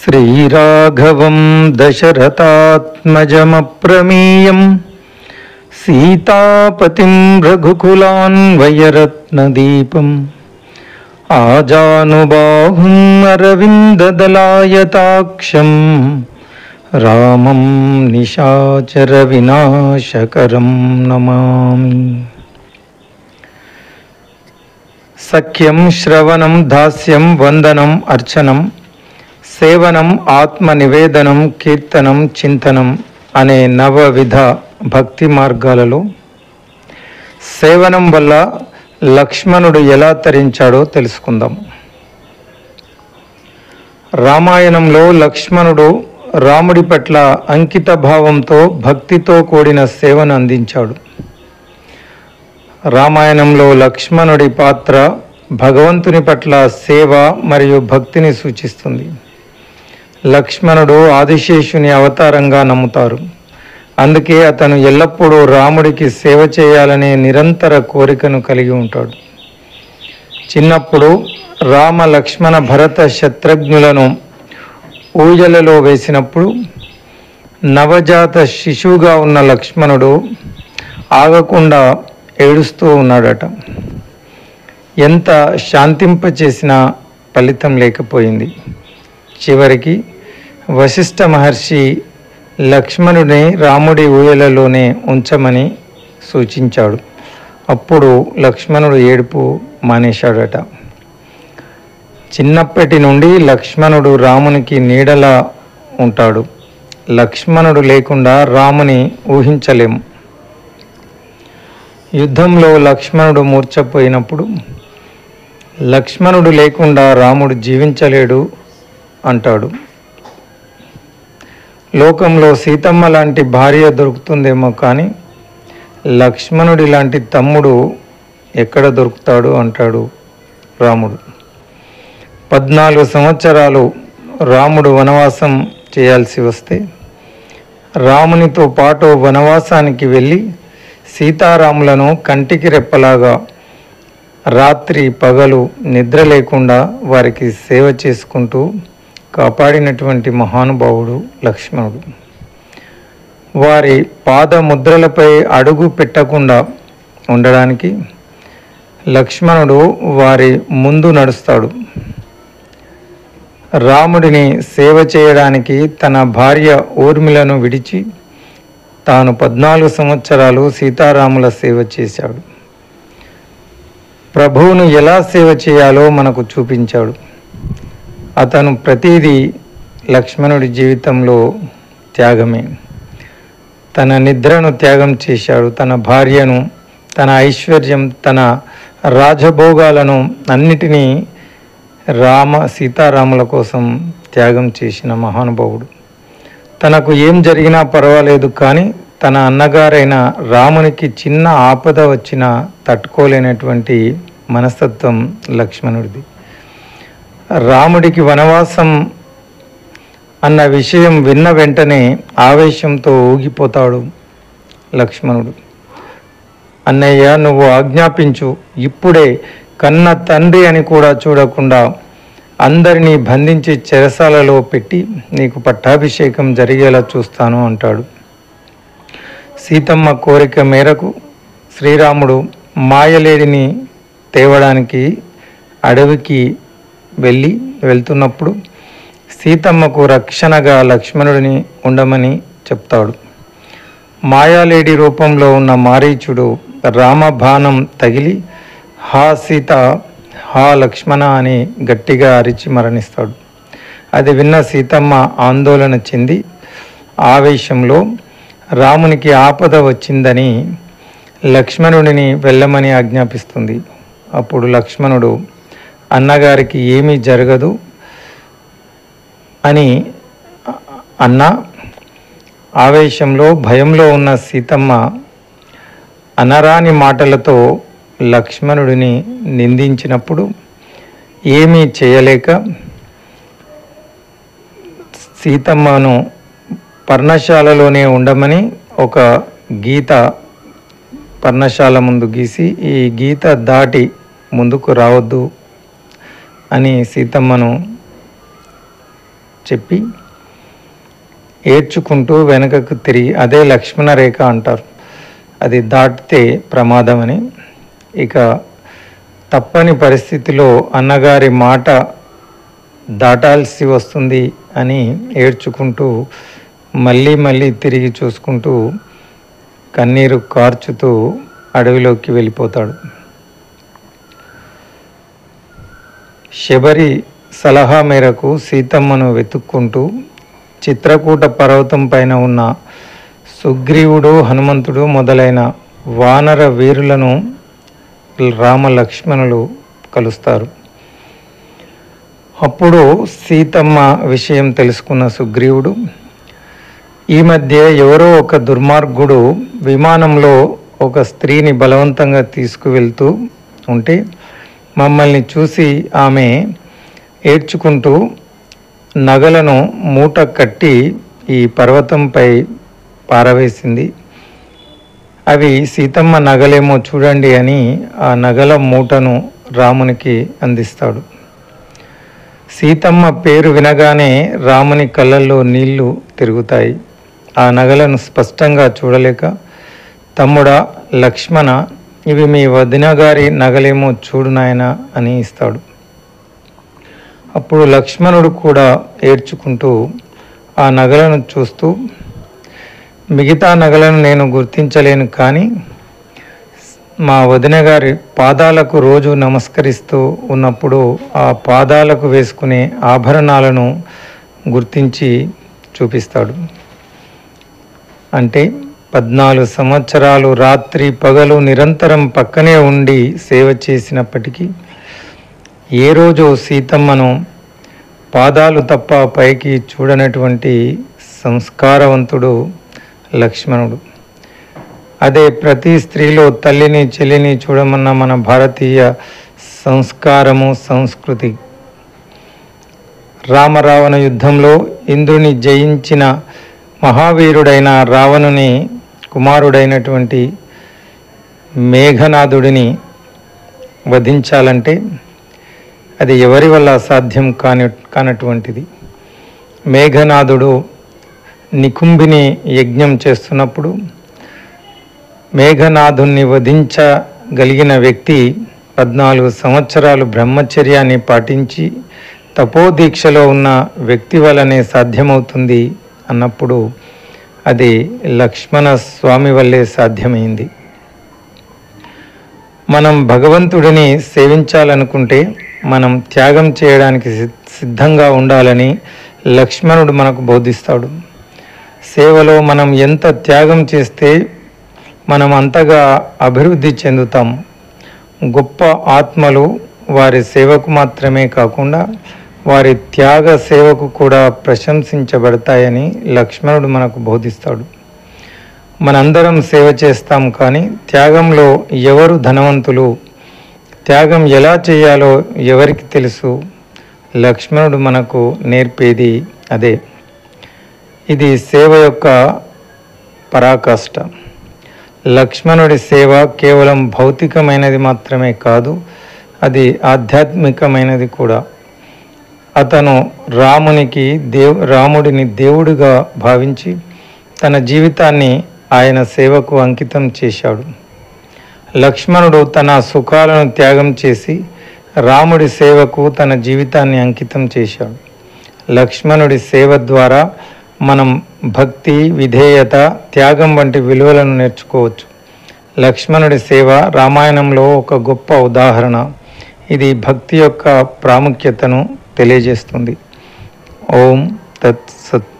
శ్రీరాఘవం దశరథాత్మజమప్రమేయం సీతాపతిం రఘుకులాన్వయరత్నదీపం ఆజానుబాహుం అరవిందదలాయతాక్షం రామం నిశాచర వినాశకరం నమామి. సఖ్యం శ్రవణం దాస్యం వందనం అర్చనం సేవనం ఆత్మ నివేదనం కీర్తనం చింతనం అనే నవవిధ భక్తి మార్గాలలో సేవనం వల్ల లక్ష్మణుడు ఎలా తరించాడో తెలుసుకుందాం. రామాయణంలో లక్ష్మణుడు రాముడి పట్ల అంకిత భావంతో భక్తితో కూడిన సేవను అందించాడు. రామాయణంలో లక్ష్మణుడి పాత్ర భగవంతుని పట్ల సేవ మరియు భక్తిని సూచిస్తుంది. లక్ష్మణుడు ఆదిశేషుని అవతారంగా నమ్ముతారు. అందుకే అతను ఎల్లప్పుడూ రాముడికి సేవ చేయాలనే నిరంతర కోరికను కలిగి ఉంటాడు. చిన్నప్పుడు రామ లక్ష్మణ భరత శత్రుఘ్నులను ఊయలలో వేసినప్పుడు నవజాత శిశువుగా ఉన్న లక్ష్మణుడు ఆగకుండా ఏడుస్తూ ఉన్నాడట. ఎంత శాంతింపచేసినా ఫలితం లేకపోయింది. చివరికి వశిష్ఠ మహర్షి లక్ష్మణుడిని రాముడి ఊయలలోనే ఉంచమని సూచించాడు. అప్పుడు లక్ష్మణుడు ఏడుపు మానేశాడట. చిన్నప్పటి నుండి లక్ష్మణుడు రామునికి నీడలా ఉంటాడు. లక్ష్మణుడు లేకుండా రాముని ఊహించలేము. యుద్ధంలో లక్ష్మణుడు మూర్ఛపోయినప్పుడు లక్ష్మణుడు లేకుండా రాముడు జీవించలేడు అంటాడు. లోకంలో సీతమ్మ లాంటి భార్య దొరుకుతుందేమో కానీ లక్ష్మణుడి లాంటి తమ్ముడు ఎక్కడ దొరుకుతాడు అంటాడు రాముడు. 14 సంవత్సరాలు రాముడు వనవాసం చేయాల్సి వస్తే రామునితో పాటు వనవాసానికి వెళ్ళి సీతారాములను కంటికి రెప్పలాగా రాత్రి పగలు నిద్ర లేకుండా వారికి సేవ చేసుకుంటూ కాపాడినటువంటి మహానుభావుడు లక్ష్మణుడు. వారి పాదముద్రలపై అడుగు పెట్టకుండా ఉండడానికి లక్ష్మణుడు వారి ముందు నడుస్తాడు. రాముడిని సేవ చేయడానికి తన భార్య ఊర్మిళను విడిచి తాను 14 సంవత్సరాలు సీతారాముల సేవ చేశాడు. ప్రభువును ఎలా సేవ చేయాలో మనకు చూపించాడు. అతను ప్రతిదీ లక్ష్మణుడి జీవితంలో త్యాగమే. తన నిద్రను త్యాగం చేశాడు. తన భార్యను, తన ఐశ్వర్యం, తన రాజభోగాలను అన్నిటినీ సీతారాముల కోసం త్యాగం చేసిన మహానుభావుడు. తనకు ఏం జరిగినా పర్వాలేదు కానీ తన అన్నగారైన రామునికి చిన్న ఆపద వచ్చినా తట్టుకోలేనటువంటి మనస్తత్వం లక్ష్మణుడిది. రాముడికి వనవాసం అన్న విషయం విన్న వెంటనే ఆవేశంతో ఊగిపోతాడు లక్ష్మణుడు. అన్నయ్య, నువ్వు ఆజ్ఞాపించు, ఇప్పుడే కన్న తండ్రి అని కూడా చూడకుండా అందరినీ బంధించి చెరసాలలో పెట్టి నీకు పట్టాభిషేకం జరిగేలా చూస్తాను అంటాడు. సీతమ్మ కోరిక మేరకు శ్రీరాముడు మాయలేడిని తేవడానికి అడవికి వెళ్తున్నప్పుడు సీతమ్మకు రక్షణగా లక్ష్మణుడిని ఉండమని చెప్తాడు. మాయాలేడి రూపంలో ఉన్న మారీచుడు రామబాణం తగిలి హా సీత, హా లక్ష్మణ అని గట్టిగా అరిచి మరణిస్తాడు. అది విన్న సీతమ్మ ఆందోళన చెంది ఆవేశంలో రామునికి ఆపద వచ్చిందని లక్ష్మణుడిని వెళ్ళమని ఆజ్ఞాపిస్తుంది. అప్పుడు లక్ష్మణుడు అన్నగారికి ఏమీ జరగదు అని ఆవేశంలో భయంలో ఉన్న సీతమ్మ అనరాని మాటలతో లక్ష్మణుడిని నిందించినప్పుడు ఏమీ చేయలేక సీతమ్మను పర్ణశాలలోనే ఉండమని ఒక గీత పర్ణశాల ముందు గీసి ఈ గీత దాటి ముందుకు రావద్దు అని సీతమ్మను చెప్పి ఏడ్చుకుంటూ వెనకకు తిరిగి, అదే లక్ష్మణ రేఖ అంటారు, అది దాటితే ప్రమాదమని, ఇక తప్పని పరిస్థితిలో అన్నగారి మాట దాటాల్సి వస్తుంది అని ఏడ్చుకుంటూ మళ్ళీ మళ్ళీ తిరిగి చూసుకుంటూ కన్నీరు కార్చుతూ అడవిలోకి వెళ్ళిపోతాడు. శబరి సలహా మేరకు సీతమ్మను వెతుక్కుంటూ చిత్రకూట పర్వతం పైన ఉన్న సుగ్రీవుడు, హనుమంతుడు మొదలైన వానర వీరులను రామ లక్ష్మణులు కలుస్తారు. అప్పుడు సీతమ్మ విషయం తెలుసుకున్న సుగ్రీవుడు, ఈ మధ్య ఎవరో ఒక దుర్మార్గుడు విమానంలో ఒక స్త్రీని బలవంతంగా తీసుకువెళ్తూ ఉంటే మమ్మల్ని చూసి ఆమె ఏడ్చుకుంటూ నగలను మూట కట్టి ఈ పర్వతంపై పారవేసింది. అవి సీతమ్మ నగలేమో చూడండి అని ఆ నగల మూటను రామునికి అందిస్తాడు. సీతమ్మ పేరు వినగానే రాముని కళ్ళల్లో నీళ్లు తిరుగుతాయి. ఆ నగలను స్పష్టంగా చూడలేక, తమ్ముడా లక్ష్మణ, ఇవి మీ వదిన గారి నగలేమో చూడు నాయనా అని ఇస్తాడు. అప్పుడు లక్ష్మణుడు కూడా ఏడ్చుకుంటూ ఆ నగలను చూస్తూ, మిగతా నగలను నేను గుర్తించలేను, కానీ మా వదిన గారి పాదాలకు రోజు నమస్కరిస్తూ ఉన్నప్పుడు ఆ పాదాలకు వేసుకునే ఆభరణాలను గుర్తించి చూపిస్తాడు. అంటే 14 సంవత్సరాలు రాత్రి పగలు నిరంతరం పక్కనే ఉండి సేవ చేసినప్పటికీ ఏ రోజు సీతమ్మను పాదాలు తప్ప పైకి చూడనటువంటి సంస్కారవంతుడు లక్ష్మణుడు. అదే ప్రతి స్త్రీలో తల్లిని చెల్లిని చూడమన్న మన భారతీయ సంస్కారము, సంస్కృతి. రామరావణ యుద్ధంలో ఇంద్రుని జయించిన మహావీరుడైన రావణుని కుమారుడైనటువంటి మేఘనాథుడిని వధించాలంటే అది ఎవరి వల్ల సాధ్యం కానటువంటిది. మేఘనాథుడు నికుంభిని యజ్ఞం చేస్తున్నప్పుడు మేఘనాథుణ్ణి వధించగలిగిన వ్యక్తి 14 సంవత్సరాలు బ్రహ్మచర్యాన్ని పాటించి తపోదీక్షలో ఉన్న వ్యక్తి వల్లనే సాధ్యమవుతుంది అన్నప్పుడు అది లక్ష్మణ స్వామి వల్లే సాధ్యమైంది. మనం భగవంతుడిని సేవించాలనుకుంటే మనం త్యాగం చేయడానికి సిద్ధంగా ఉండాలని లక్ష్మణుడు మనకు బోధిస్తాడు. సేవలో మనం ఎంత త్యాగం చేస్తే మనం అంతగా అభివృద్ధి చెందుతాం. గొప్ప ఆత్మలు వారి సేవకు మాత్రమే కాకుండా వారి త్యాగ సేవకు కూడా ప్రశంసించబడతాయని లక్ష్మణుడు మనకు బోధిస్తాడు. మనందరం సేవ చేస్తాం, కానీ త్యాగంలో ఎవరు ధనవంతులు, త్యాగం ఎలా చేయాలో ఎవరికి తెలుసు? లక్ష్మణుడు మనకు నేర్పేది అదే. ఇది సేవ యొక్క పరాకాష్ట. లక్ష్మణుడి సేవ కేవలం భౌతికమైనది మాత్రమే కాదు, అది ఆధ్యాత్మికమైనది కూడా. అతను రాముడిని దేవుడిగా భావించి తన జీవితాన్ని ఆయన సేవకు అంకితం చేశాడు. లక్ష్మణుడు తన సుఖాలను త్యాగం చేసి రాముడి సేవకు తన జీవితాన్ని అంకితం చేశాడు. లక్ష్మణుడి సేవ ద్వారా మనం భక్తి, విధేయత, త్యాగం వంటి విలువలను నేర్చుకోవచ్చు. లక్ష్మణుడి సేవ రామాయణంలో ఒక గొప్ప ఉదాహరణ. ఇది భక్తి యొక్క ప్రాముఖ్యతను తెలియజేస్తుంది. ఓం తత్ సత్.